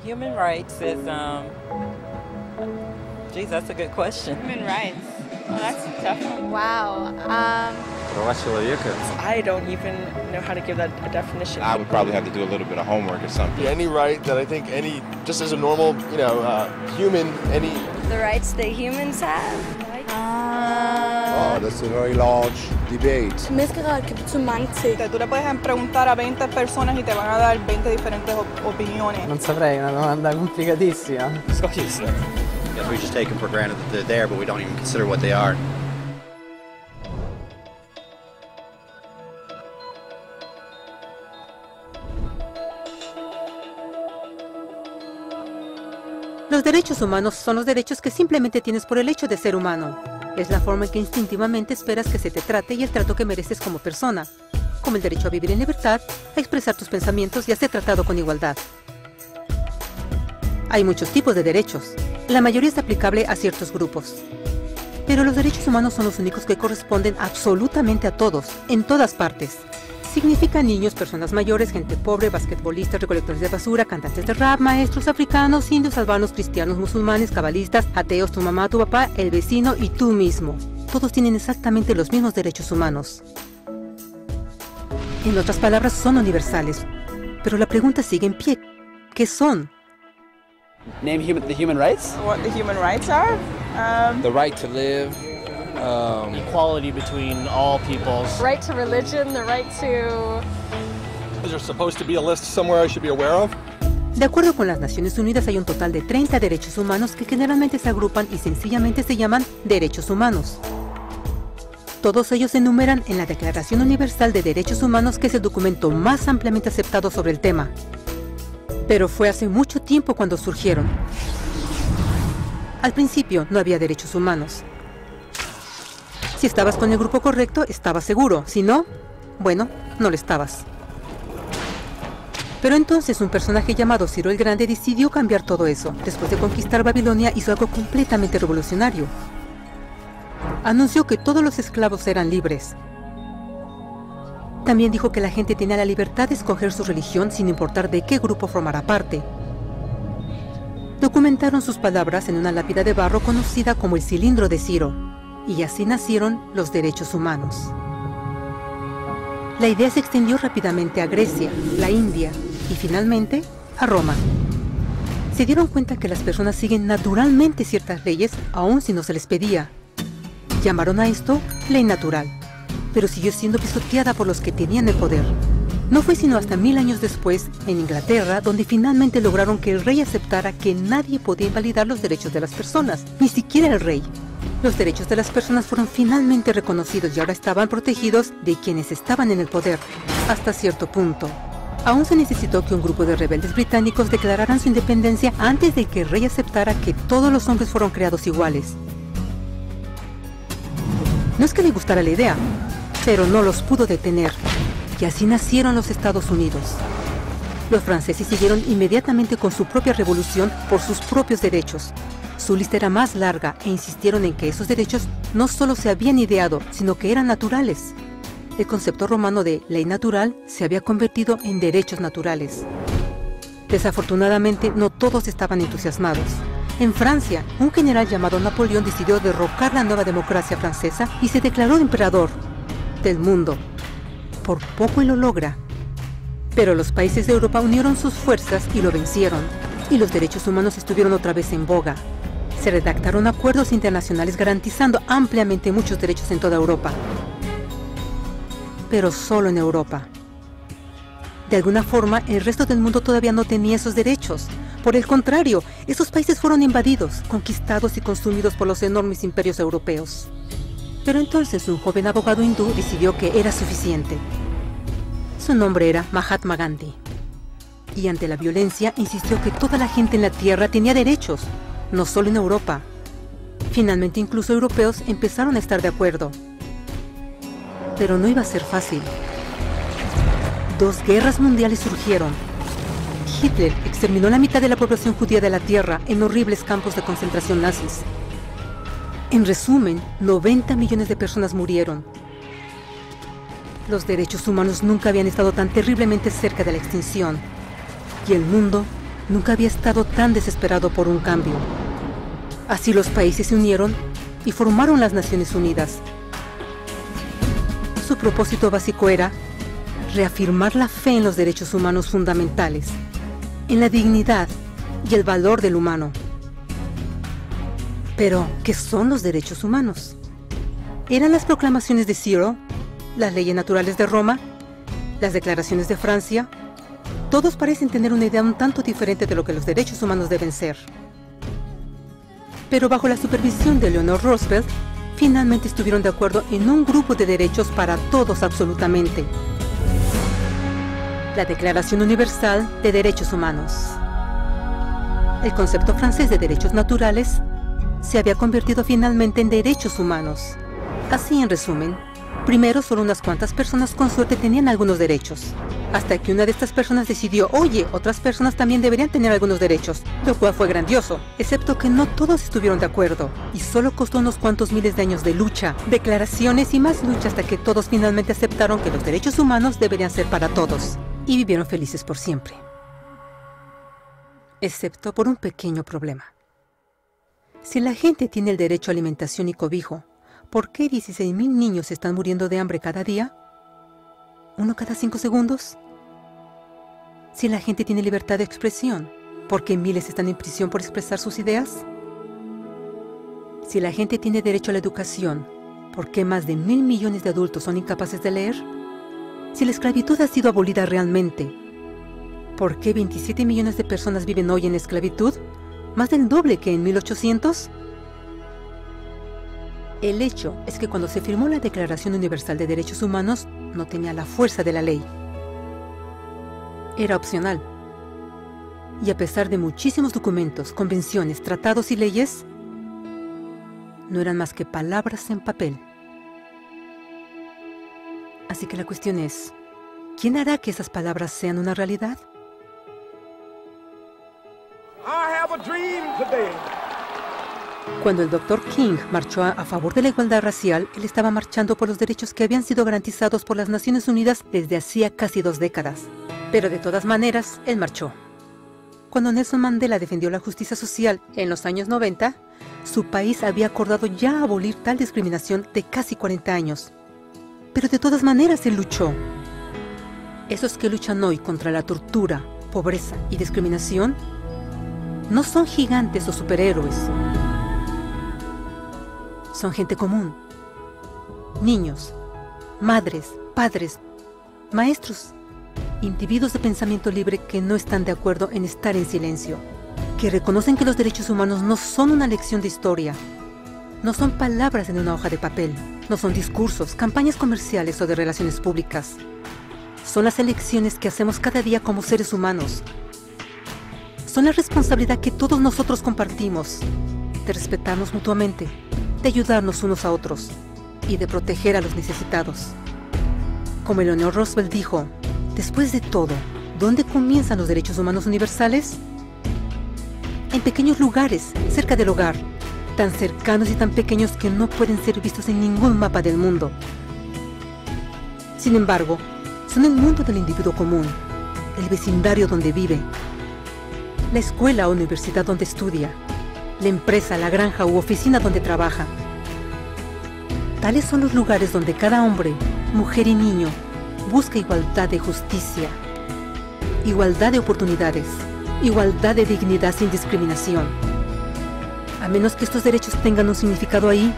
Human rights is, geez, that's a good question. Human rights. Well, that's a tough one. Wow. Права человека. I don't even know how to give that a definition. I would probably have to do a little bit of homework or something. Any right that I think just as a normal, human, The rights that humans have. Oh, that's a very large debate. Menneskerettigheder kan betyde mange ting. Tú le puedes preguntar a 20 personas y te van a dar 20 diferentes opiniones. Non saprei, è una domanda complicatissima. Yes, we just take them for granted that they're there, but we don't even consider what they are. Los derechos humanos son los derechos que simplemente tienes por el hecho de ser humano. Es la forma en que instintivamente esperas que se te trate y el trato que mereces como persona, como el derecho a vivir en libertad, a expresar tus pensamientos y a ser tratado con igualdad. Hay muchos tipos de derechos. La mayoría es aplicable a ciertos grupos. Pero los derechos humanos son los únicos que corresponden absolutamente a todos, en todas partes. Significa niños, personas mayores, gente pobre, basquetbolistas, recolectores de basura, cantantes de rap, maestros, africanos, indios, albanos, cristianos, musulmanes, cabalistas, ateos, tu mamá, tu papá, el vecino y tú mismo. Todos tienen exactamente los mismos derechos humanos. En otras palabras, son universales. Pero la pregunta sigue en pie. ¿Qué son? Name the human rights? What the human rights are? The right to live. Equality between all peoples. Right to religion, the right to... Is there supposed to be a list somewhere I should be aware of? De acuerdo con las Naciones Unidas, hay un total de 30 derechos humanos que generalmente se agrupan y sencillamente se llaman derechos humanos. Todos ellos se enumeran en la Declaración Universal de Derechos Humanos, que es el documento más ampliamente aceptado sobre el tema. Pero fue hace mucho tiempo cuando surgieron. Al principio no había derechos humanos. Si estabas con el grupo correcto, estabas seguro. Si no, bueno, no lo estabas. Pero entonces un personaje llamado Ciro el Grande decidió cambiar todo eso. Después de conquistar Babilonia, hizo algo completamente revolucionario. Anunció que todos los esclavos eran libres. También dijo que la gente tenía la libertad de escoger su religión sin importar de qué grupo formara parte. Documentaron sus palabras en una lápida de barro conocida como el Cilindro de Ciro. Y así nacieron los derechos humanos. La idea se extendió rápidamente a Grecia, la India y finalmente a Roma. Se dieron cuenta que las personas siguen naturalmente ciertas leyes aun si no se les pedía. Llamaron a esto ley natural, pero siguió siendo pisoteada por los que tenían el poder. No fue sino hasta 1000 años después, en Inglaterra, donde finalmente lograron que el rey aceptara que nadie podía invalidar los derechos de las personas, ni siquiera el rey. Los derechos de las personas fueron finalmente reconocidos y ahora estaban protegidos de quienes estaban en el poder, hasta cierto punto. Aún se necesitó que un grupo de rebeldes británicos declararan su independencia antes de que el rey aceptara que todos los hombres fueron creados iguales. No es que le gustara la idea, pero no los pudo detener. Y así nacieron los Estados Unidos. Los franceses siguieron inmediatamente con su propia revolución por sus propios derechos. Su lista era más larga e insistieron en que esos derechos no solo se habían ideado, sino que eran naturales. El concepto romano de ley natural se había convertido en derechos naturales. Desafortunadamente, no todos estaban entusiasmados. En Francia, un general llamado Napoleón decidió derrocar la nueva democracia francesa y se declaró emperador del mundo. Por poco y lo logra. Pero los países de Europa unieron sus fuerzas y lo vencieron. Y los derechos humanos estuvieron otra vez en boga. Se redactaron acuerdos internacionales garantizando ampliamente muchos derechos en toda Europa. Pero solo en Europa. De alguna forma, el resto del mundo todavía no tenía esos derechos. Por el contrario, esos países fueron invadidos, conquistados y consumidos por los enormes imperios europeos. Pero entonces un joven abogado hindú decidió que era suficiente. Su nombre era Mahatma Gandhi. Y ante la violencia insistió que toda la gente en la tierra tenía derechos, no solo en Europa. Finalmente incluso europeos empezaron a estar de acuerdo. Pero no iba a ser fácil. 2 guerras mundiales surgieron. Hitler exterminó la mitad de la población judía de la tierra en horribles campos de concentración nazis. En resumen, 90 millones de personas murieron. Los derechos humanos nunca habían estado tan terriblemente cerca de la extinción. Y el mundo nunca había estado tan desesperado por un cambio. Así los países se unieron y formaron las Naciones Unidas. Su propósito básico era reafirmar la fe en los derechos humanos fundamentales, en la dignidad y el valor del humano. Pero, ¿qué son los derechos humanos? ¿Eran las proclamaciones de Zero, las leyes naturales de Roma, las declaraciones de Francia? Todos parecen tener una idea un tanto diferente de lo que los derechos humanos deben ser. Pero bajo la supervisión de Eleanor Roosevelt, finalmente estuvieron de acuerdo en un grupo de derechos para todos absolutamente. La Declaración Universal de Derechos Humanos. El concepto francés de derechos naturales se había convertido finalmente en derechos humanos. Así, en resumen, primero solo unas cuantas personas con suerte tenían algunos derechos, hasta que una de estas personas decidió, oye, otras personas también deberían tener algunos derechos, lo cual fue grandioso, excepto que no todos estuvieron de acuerdo, y solo costó unos cuantos miles de años de lucha, declaraciones y más lucha hasta que todos finalmente aceptaron que los derechos humanos deberían ser para todos, y vivieron felices por siempre. Excepto por un pequeño problema. Si la gente tiene el derecho a alimentación y cobijo, ¿por qué 16.000 niños están muriendo de hambre cada día? ¿Uno cada 5 segundos? Si la gente tiene libertad de expresión, ¿por qué miles están en prisión por expresar sus ideas? Si la gente tiene derecho a la educación, ¿por qué más de 1.000 millones de adultos son incapaces de leer? Si la esclavitud ha sido abolida realmente, ¿por qué 27 millones de personas viven hoy en esclavitud? ¿Más del doble que en 1800? El hecho es que cuando se firmó la Declaración Universal de Derechos Humanos, no tenía la fuerza de la ley. Era opcional. Y a pesar de muchísimos documentos, convenciones, tratados y leyes, no eran más que palabras en papel. Así que la cuestión es, ¿quién hará que esas palabras sean una realidad? Cuando el Dr. King marchó a favor de la igualdad racial, él estaba marchando por los derechos que habían sido garantizados por las Naciones Unidas desde hacía casi 2 décadas. Pero de todas maneras, él marchó. Cuando Nelson Mandela defendió la justicia social en los años 90, su país había acordado ya abolir tal discriminación de casi 40 años. Pero de todas maneras él luchó. Esos que luchan hoy contra la tortura, pobreza y discriminación no son gigantes o superhéroes. Son gente común. Niños, madres, padres, maestros, individuos de pensamiento libre que no están de acuerdo en estar en silencio, que reconocen que los derechos humanos no son una lección de historia, no son palabras en una hoja de papel, no son discursos, campañas comerciales o de relaciones públicas. Son las elecciones que hacemos cada día como seres humanos. Son la responsabilidad que todos nosotros compartimos, de respetarnos mutuamente, de ayudarnos unos a otros y de proteger a los necesitados. Como Eleanor Roosevelt dijo, después de todo, ¿dónde comienzan los derechos humanos universales? En pequeños lugares, cerca del hogar, tan cercanos y tan pequeños que no pueden ser vistos en ningún mapa del mundo. Sin embargo, son el mundo del individuo común, el vecindario donde vive, la escuela o universidad donde estudia, la empresa, la granja u oficina donde trabaja. Tales son los lugares donde cada hombre, mujer y niño busca igualdad de justicia, igualdad de oportunidades, igualdad de dignidad sin discriminación. A menos que estos derechos tengan un significado ahí,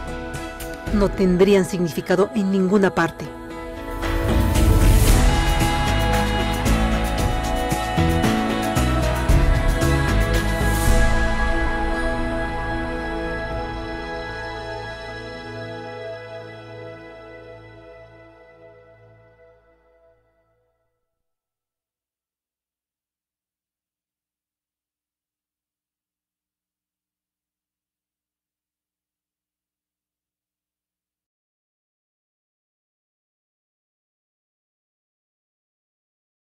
no tendrían significado en ninguna parte.